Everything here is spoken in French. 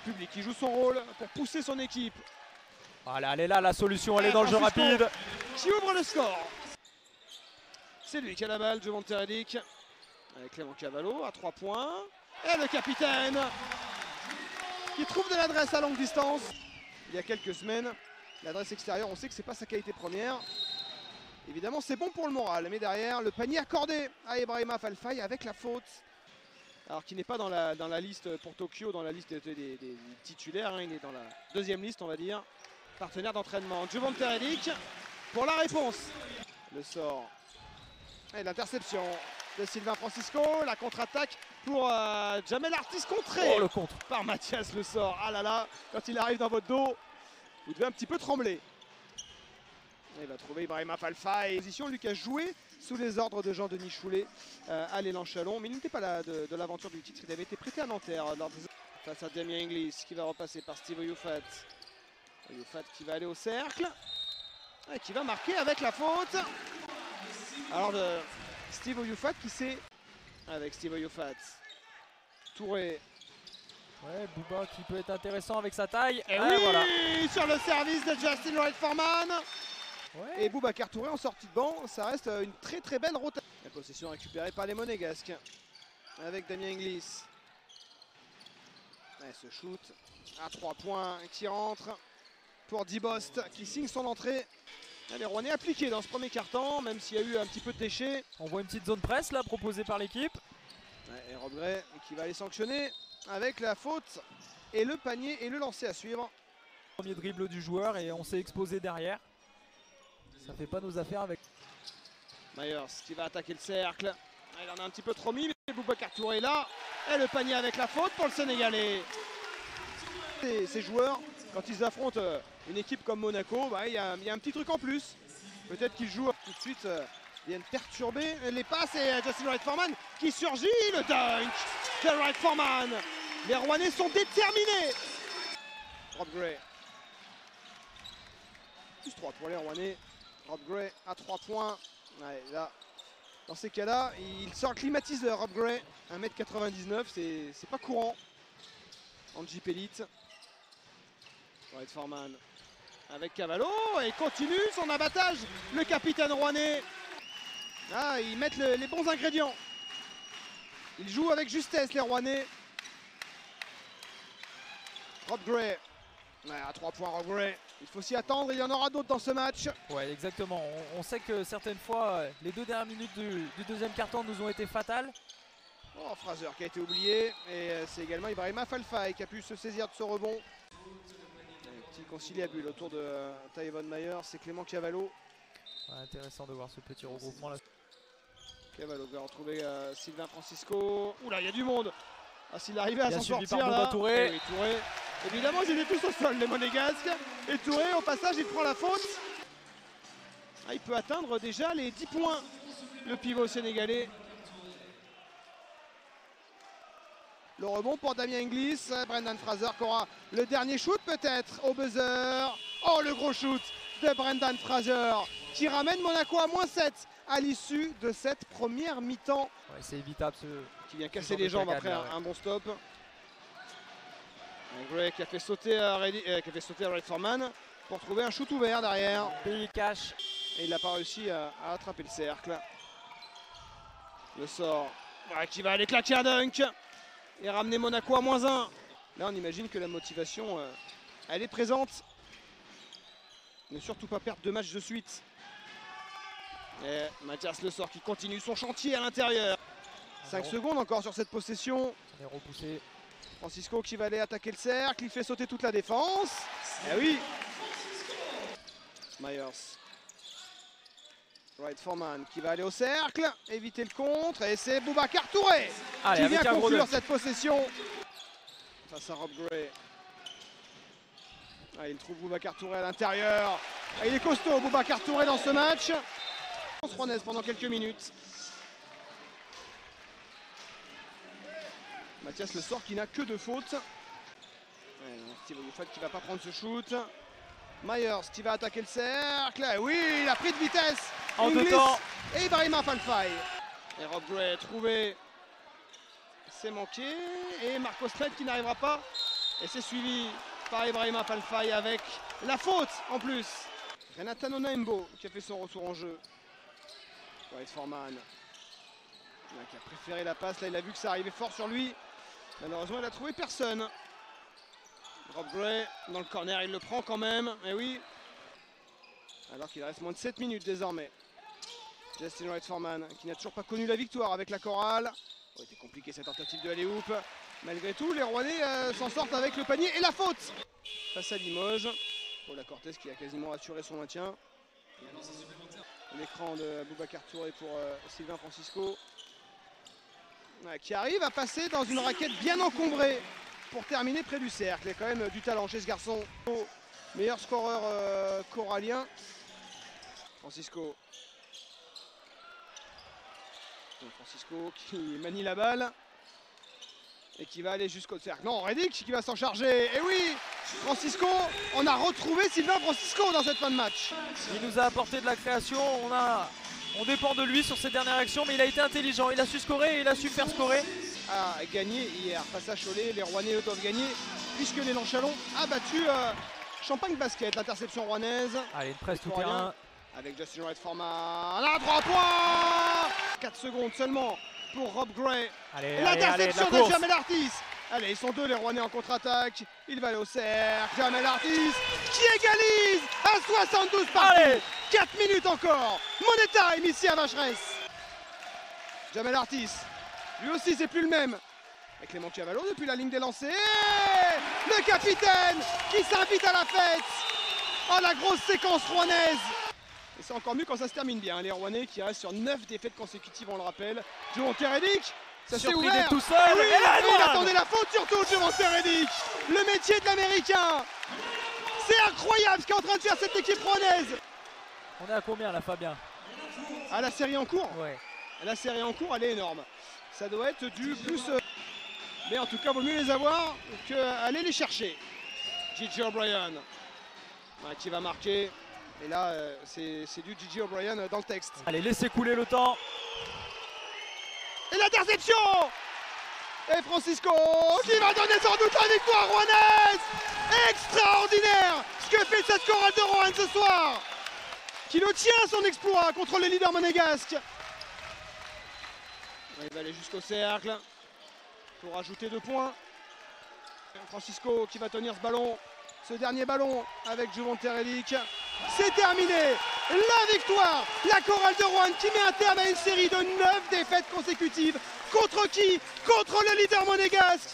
public qui joue son rôle pour pousser son équipe. Voilà, elle est là, la solution, elle est dans le jeu rapide. Qui ouvre le score. C'est lui qui a la balle, Jovante Redick. Avec Clément Cavallo à 3 points. Et le capitaine qui trouve de l'adresse à longue distance. Il y a quelques semaines, l'adresse extérieure, on sait que c'est pas sa qualité première. Évidemment, c'est bon pour le moral. Mais derrière, le panier accordé à Ibrahima Fall-Faye avec la faute. Alors qui n'est pas dans la liste pour Tokyo, dans la liste des titulaires. Hein. Il est dans la deuxième liste, on va dire. Partenaire d'entraînement. Jovante Redick pour la réponse. Le sort. Et l'interception de Sylvain Francisco. La contre-attaque pour Jamel Artis contré. Oh, le contre. Par Mathias Le Sort. Ah là là, quand il arrive dans votre dos, vous devez un petit peu trembler. Et il va trouver Ibrahima Fall-Faye. Position, lui qui a joué sous les ordres de Jean-Denis Choulet à l'élan Chalon. Mais il n'était pas là de l'aventure du titre. Il avait été prêté à Nanterre face à Damien Inglis qui va repasser par Steve Oyufat. Oyufat qui va aller au cercle. Et qui va marquer avec la faute. Alors Steve Oyufat qui sait avec Steve Oyufat. Touré. Ouais, Bouba qui peut être intéressant avec sa taille. Et ouais, oui, voilà. Sur le service de Justin Wright-Foreman. Ouais. Et Boubacar Touré en sortie de banc, ça reste une très très belle rotation. La possession récupérée par les Monégasques avec Damien Inglis. Et ce shoot à 3 points qui rentre pour Dibost qui signe son entrée. Les Rouennais appliqués dans ce premier quart-temps, même s'il y a eu un petit peu de déchets. On voit une petite zone presse là proposée par l'équipe. Et Rob Gray qui va aller sanctionner avec la faute et le panier et le lancer à suivre. Premier dribble du joueur et on s'est exposé derrière. Ça fait pas nos affaires avec. Myers qui va attaquer le cercle. Il en a un petit peu trop mis, mais Boubacar Touré est là. Et le panier avec la faute pour le Sénégalais. Ces joueurs, quand ils affrontent une équipe comme Monaco, bah, il y a un petit truc en plus. Peut-être qu'ils jouent tout de suite, viennent perturber les passes. Et Justin Wright-Foreman qui surgit, le dunk de Wright-Foreman. Les Rouennais sont déterminés. Rob Gray. Plus 3 pour les Rouennais. Rob Gray à 3 points. Ouais, là, dans ces cas-là, il sort le climatiseur. Rob Gray, 1m99, c'est pas courant. En Jeep Elite. Wright-Foreman avec Cavallo et continue son abattage. Le capitaine rouennais. Ah, ils mettent les bons ingrédients. Ils jouent avec justesse, les Rouennais. Rob Gray. Ouais, à 3 points, Rob Gray. Il faut s'y attendre, il y en aura d'autres dans ce match. Ouais, exactement. On sait que certaines fois, les 2 dernières minutes du deuxième quart-temps nous ont été fatales. Oh, Fraser qui a été oublié. Et c'est également Ibrahima Fall-Faye qui a pu se saisir de ce rebond. Un petit conciliabule autour de Tyvon Myers. C'est Clément Cavallo. Ouais, intéressant de voir ce petit regroupement là. Cavallo va retrouver Sylvain Francisco. Oula, il y a du monde. Ah, s'il arrivait à s'en sortir par là. Touré. Oui, Touré. Évidemment, ils étaient tous au sol, les Monégasques. Et Touré, au passage, il prend la faute. Ah, il peut atteindre déjà les 10 points, le pivot sénégalais. Le rebond pour Damien Inglis. Brendan Fraser qui aura le dernier shoot peut-être au buzzer. Oh, le gros shoot de Brendan Fraser qui ramène Monaco à -7 à l'issue de cette première mi-temps. Ouais, c'est évitable ce. Qui vient casser les jambes après un bon stop. Gray qui a fait sauter Wright-Foreman pour trouver un shoot ouvert derrière. Pays cash. Et il n'a pas réussi à attraper le cercle. Le sort qui va aller claquer un dunk et ramener Monaco à -1. Là, on imagine que la motivation, elle est présente. Ne surtout pas perdre 2 matchs de suite. Et Mathias Le Sort qui continue son chantier à l'intérieur. 5 secondes encore sur cette possession. On est repoussé. Francisco qui va aller attaquer le cercle. Il fait sauter toute la défense. Eh oui. Myers. Wright-Foreman qui va aller au cercle, éviter le contre. Et c'est Boubacar Touré qui vient conclure cette possession. Face à Rob Gray. Ah, il trouve Boubacar Touré à l'intérieur. Ah, il est costaud, Boubacar Touré, dans ce match. Rouennaise pendant quelques minutes. Mathias Le Sort qui n'a que 2 fautes. Ouais, Steve Oyufat qui va pas prendre ce shoot. Myers qui va attaquer le cercle. Et oui, il a pris de vitesse. En Inglis 2 temps. Et Ibrahima Fall-Faye. Et Rob Gray trouvé. C'est manqué. Et Marcos Fred qui n'arrivera pas Et c'est suivi par Ibrahima Palfay avec la faute en plus. Renatan Onaimbo qui a fait son retour en jeu. White Foreman qui a préféré la passe. Là, il a vu que ça arrivait fort sur lui. Malheureusement, il a trouvé personne. Rob Gray dans le corner, il le prend quand même. Et oui. Alors qu'il reste moins de 7 minutes désormais. Justin White Foreman qui n'a toujours pas connu la victoire avec la chorale. Ça a été compliqué cette tentative de alley-oop. Malgré tout, les Rouennais s'en sortent avec le panier et la faute face à Limoges. Paula Cortez qui a quasiment assuré son maintien. L'écran de Boubacar Touré pour Sylvain Francisco. Qui arrive à passer dans une raquette bien encombrée pour terminer près du cercle. Il y a quand même du talent chez ce garçon. Meilleur scoreur corallien. Francisco. Donc Francisco qui manie la balle et qui va aller jusqu'au cercle. Non, Redick qui va s'en charger. Et oui, Francisco, on a retrouvé Sylvain Francisco dans cette fin de match. Il nous a apporté de la création, on dépend de lui sur ses dernières actions, mais il a été intelligent, il a su scorer et il a su faire scorer. A gagné hier face à Cholet, les Rouennais doivent gagner puisque les Lanchalons a battu Champagne Basket, l'interception rouennaise. Allez, une presse tout terrain. Avec Justin White Foreman, à 3 points. 4 secondes seulement pour Rob Gray. L'interception de Jamel Artis. Allez, ils sont deux les Rouennais en contre-attaque. Il va aller au cercle. Jamel Artis qui égalise à 72 partout. 4 minutes encore. Money time ici à Vacheresse. Jamel Artis, lui aussi c'est plus le même. Et Clément Cavallo depuis la ligne des lancers. Le capitaine qui s'invite à la fête. Oh, la grosse séquence rouennaise. Et c'est encore mieux quand ça se termine bien. Les Rouennais qui restent sur 9 défaites consécutives, on le rappelle. Juvonte Redick, ça s'est ouvert. Tout seul. Oui, il attendait la faute surtout, Juvonte Redick. Le métier de l'Américain. C'est incroyable ce qu'est en train de faire cette équipe rouennaise. On est à combien là, Fabien? À la série en cours. Ouais. La série en cours, elle est énorme. Ça doit être du plus... Mais en tout cas, il vaut mieux les avoir qu'aller les chercher. Gigi O'Brien qui va marquer. Et là, c'est du Gigi O'Brien dans le texte. Allez, laissez couler le temps. Et l'interception. Et Francisco qui va donner sans doute la victoire rouennaise. Extraordinaire ce que fait cette chorale de Roanne ce soir. Qui le tient son exploit contre les leaders monégasques. Il va aller jusqu'au cercle pour ajouter 2 points. Francisco qui va tenir ce ballon. Ce dernier ballon avec Juvonte Redick. C'est terminé. La victoire. La chorale de Roanne qui met un terme à une série de 9 défaites consécutives. Contre qui? Contre le leader monégasque.